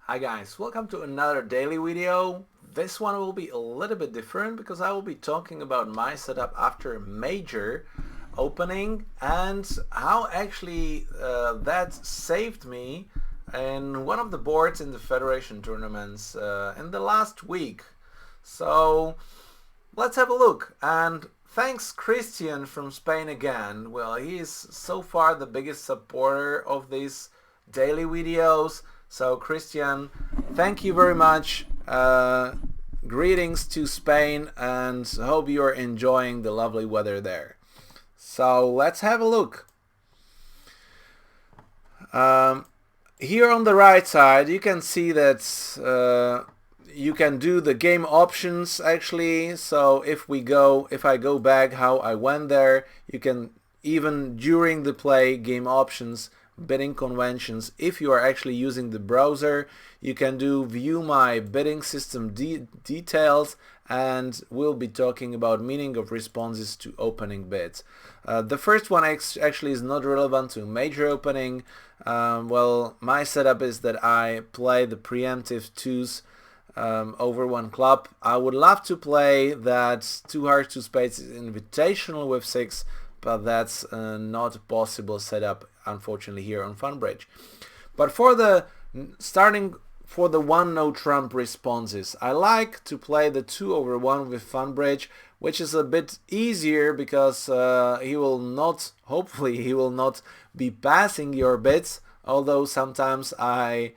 Hi guys, welcome to another daily video. This one will be a little bit different because I will be talking about my setup after a major opening and how actually that saved me in one of the boards in the Federation tournaments in the last week. So let's have a look. And thanks Christian from Spain again. Well, he is so far the biggest supporter of these daily videos. So Christian, thank you very much. Greetings to Spain and hope you're enjoying the lovely weather there. So let's have a look. Here on the right side you can see that you can do the game options actually. So if I go back how I went there, you can even during the play game options, bidding conventions. If you are actually using the browser, you can do view my bidding system details, and we'll be talking about meaning of responses to opening bids. The first one actually is not relevant to major opening. Well, my setup is that I play the preemptive twos over one club. I would love to play that two hearts, two spades is invitational with six, but that's not a possible setup unfortunately here on FunBridge. But for the starting for the one no trump responses, I like to play the 2/1 with FunBridge, which is a bit easier because hopefully he will not be passing your bids, although sometimes I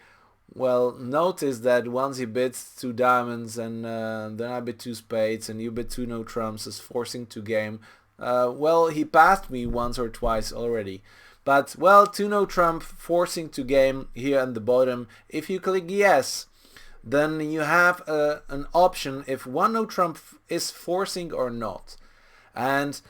notice that once he bids two diamonds and then I bid two spades and you bid two no trumps is forcing to game. He passed me once or twice already. But, two no trump forcing to game here at the bottom. If you click yes, then you have an option if one no trump is forcing or not. And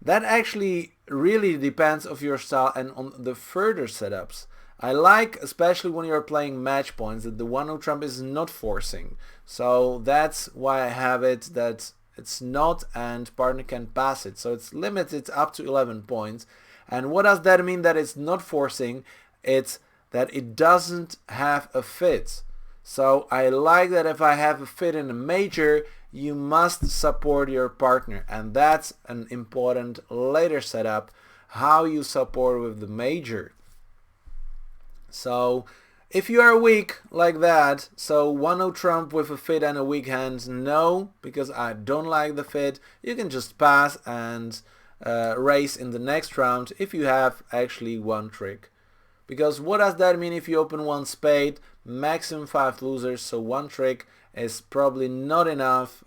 that actually really depends on your style and on the further setups. I like, especially when you're playing match points, that the one no trump is not forcing. So that's why I have it that it's not and partner can pass it. So it's limited up to 11 points. And what does that mean that it's not forcing? It's that it doesn't have a fit. So I like that if I have a fit in a major, you must support your partner. And that's an important later setup, how you support with the major. So if you are weak like that, so one no trump with a fit and a weak hand, no, because I don't like the fit, you can just pass and race in the next round if you have actually one trick. Because what does that mean if you open one spade? Maximum 5 losers, so one trick is probably not enough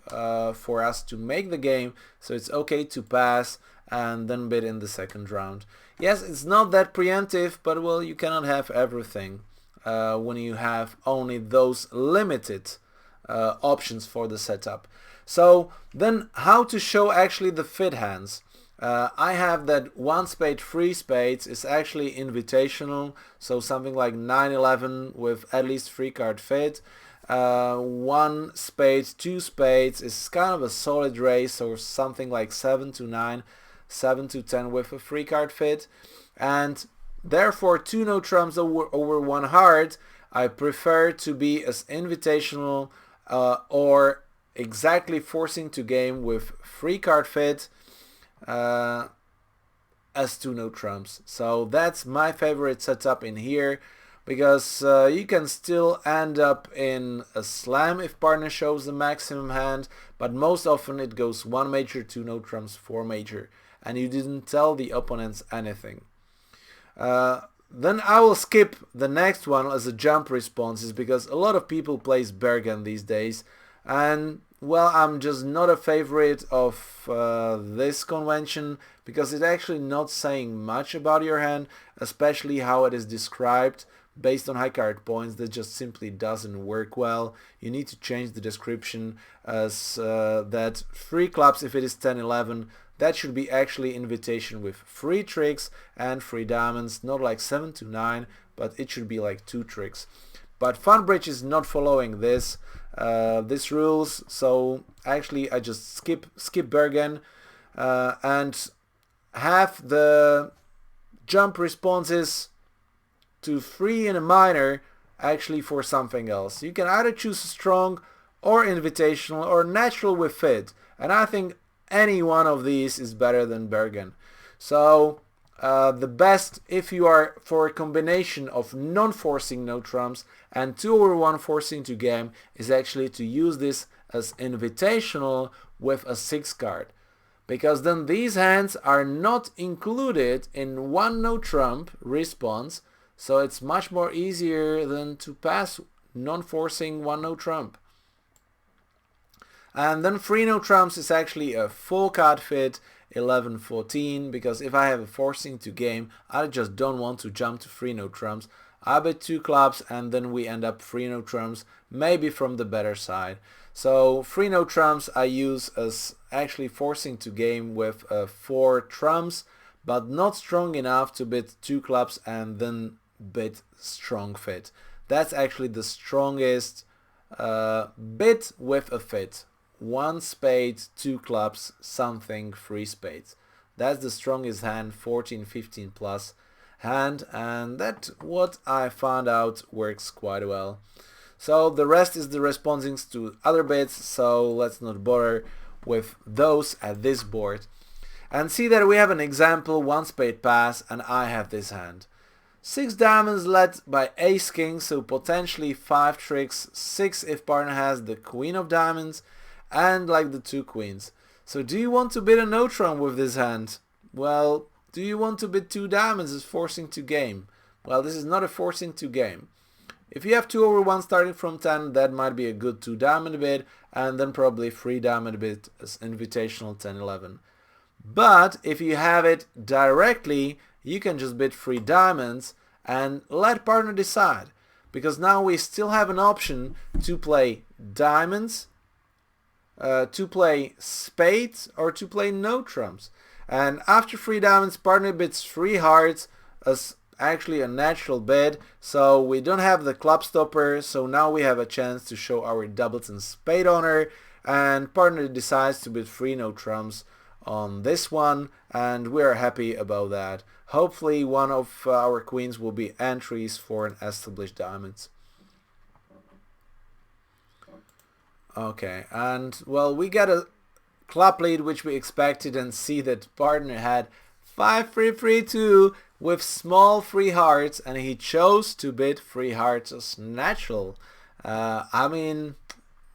for us to make the game, so it's okay to pass and then bid in the second round. Yes, it's not that preemptive, but you cannot have everything when you have only those limited options for the setup. So then how to show actually the fit hands? I have that one spade, three spades is actually invitational, so something like 9-11 with at least 3-card fit. One spade, two spades is kind of a solid race, or something like 7-9, 7-10 with a 3-card fit. And therefore, two no trumps over one heart, I prefer to be as invitational or exactly forcing to game with 3-card fit as two no trumps. So that's my favorite setup in here, because you can still end up in a slam if partner shows the maximum hand, but most often it goes one major, two no trumps, four major, and you didn't tell the opponents anything. Then I will skip the next one as a jump responses, because a lot of people plays Bergen these days, and I'm just not a favorite of this convention, because it's actually not saying much about your hand, especially how it is described based on high card points. That just simply doesn't work well. You need to change the description as that 3 clubs, if it is 10-11, that should be actually invitation with 3 tricks and 3 diamonds, not like 7-9, but it should be like 2 tricks. But FunBridge is not following this rules, so actually I just skip Bergen and have the jump responses to 3 in a minor actually for something else. You can either choose strong or invitational or natural with fit, and I think any one of these is better than Bergen. So the best, if you are for a combination of non-forcing no trumps and 2/1 forcing to game, is actually to use this as invitational with a 6 card. Because then these hands are not included in one no trump response, so it's much more easier than to pass non-forcing one no trump. And then 3 no trumps is actually a full card fit, 11-14, because if I have a forcing to game, I just don't want to jump to 3 no trumps. I bet 2 clubs and then we end up 3 no trumps, maybe from the better side. So 3 no trumps I use as actually forcing to game with 4 trumps, but not strong enough to bid 2 clubs and then bid strong fit. That's actually the strongest bid with a fit. 1 spade, 2 clubs, something, 3 spades. That's the strongest hand, 14-15 plus hand, and that's what I found out works quite well. So the rest is the respondings to other bids, so let's not bother with those at this board. And see that we have an example, 1 spade pass, and I have this hand. 6 diamonds led by ace king, so potentially 5 tricks, 6 if partner has the queen of diamonds, and like the 2 queens. So do you want to bid a no trump with this hand? Well, do you want to bid 2 diamonds as forcing to game? Well, this is not a forcing to game. If you have 2/1 starting from 10, that might be a good 2 diamond bid, and then probably 3 diamond bid as invitational 10-11. But if you have it directly, you can just bid 3 diamonds and let partner decide, because now we still have an option to play diamonds, to play spades, or to play no trumps. And after 3 diamonds, partner bids 3 hearts as actually a natural bid, so we don't have the club stopper, so now we have a chance to show our doubles and spade honor, and partner decides to bid 3 no trumps on this one, and we are happy about that. Hopefully one of our queens will be entries for an established diamonds. Okay, and well, we got a club lead which we expected, and see that partner had 5-3-3-2 with small 3 hearts, and he chose to bid 3 hearts as natural. I mean,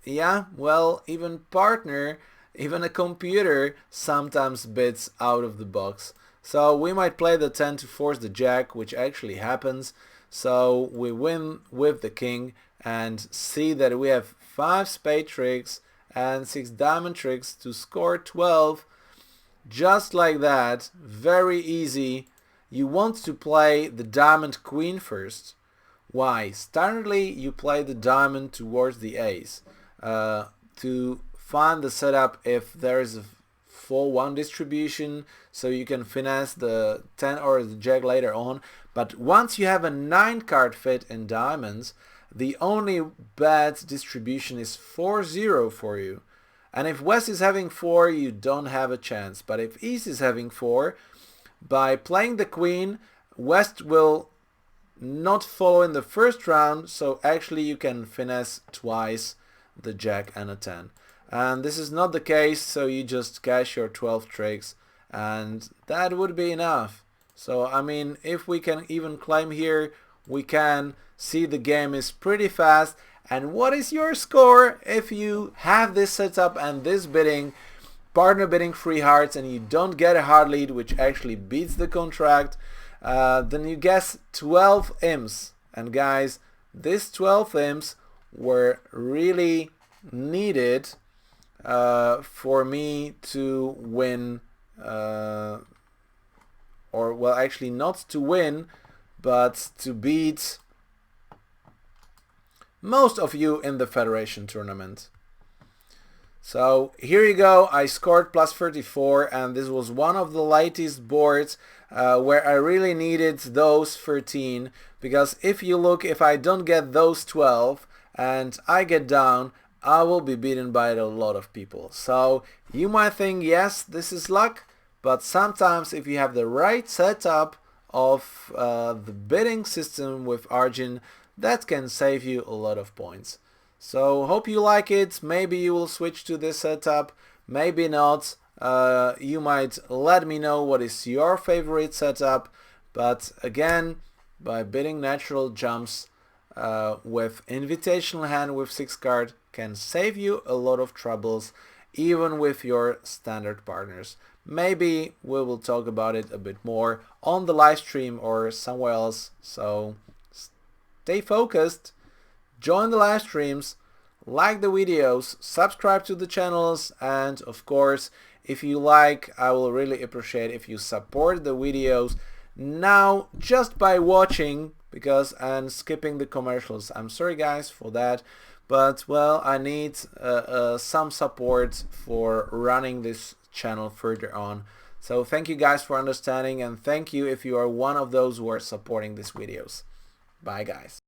yeah, well, even partner, even a computer sometimes bids out of the box. So we might play the 10 to force the jack, which actually happens. So we win with the king, and see that we have 5 spade tricks and 6 diamond tricks to score 12. Just like that, very easy. You want to play the diamond queen first. Why? Standardly you play the diamond towards the ace to find the setup if there is a full 1 distribution, so you can finesse the 10 or the jack later on. But once you have a 9 card fit in diamonds, the only bad distribution is 4-0 for you. And if West is having 4, you don't have a chance. But if East is having 4, by playing the queen, West will not follow in the first round, so actually you can finesse twice the jack and a 10. And this is not the case, so you just cash your 12 tricks, and that would be enough. So I mean, if we can even claim here, we can see the game is pretty fast. And what is your score if you have this setup and this bidding, partner bidding 3 hearts, and you don't get a hard lead, which actually beats the contract? Then you guess 12 imps. And guys, these 12 imps were really needed for me to win, or well, actually not to win, but to beat most of you in the Federation tournament. So here you go, I scored plus 34, and this was one of the latest boards where I really needed those 13, because if you look, if I don't get those 12 and I get down, I will be beaten by a lot of people. So you might think, yes, this is luck, but sometimes if you have the right setup of the bidding system with Arjun, that can save you a lot of points. So hope you like it. Maybe you will switch to this setup, maybe not. You might let me know what is your favorite setup, but again, by bidding natural jumps with invitational hand with 6 card can save you a lot of troubles even with your standard partners. Maybe we will talk about it a bit more on the live stream or somewhere else, so stay focused, join the live streams, like the videos, subscribe to the channels, and of course, if you like, I will really appreciate if you support the videos now just by watching, because I'm skipping the commercials. I'm sorry guys for that, but well, I need some support for running this channel further on. So thank you guys for understanding, and thank you if you are one of those who are supporting these videos. Bye guys.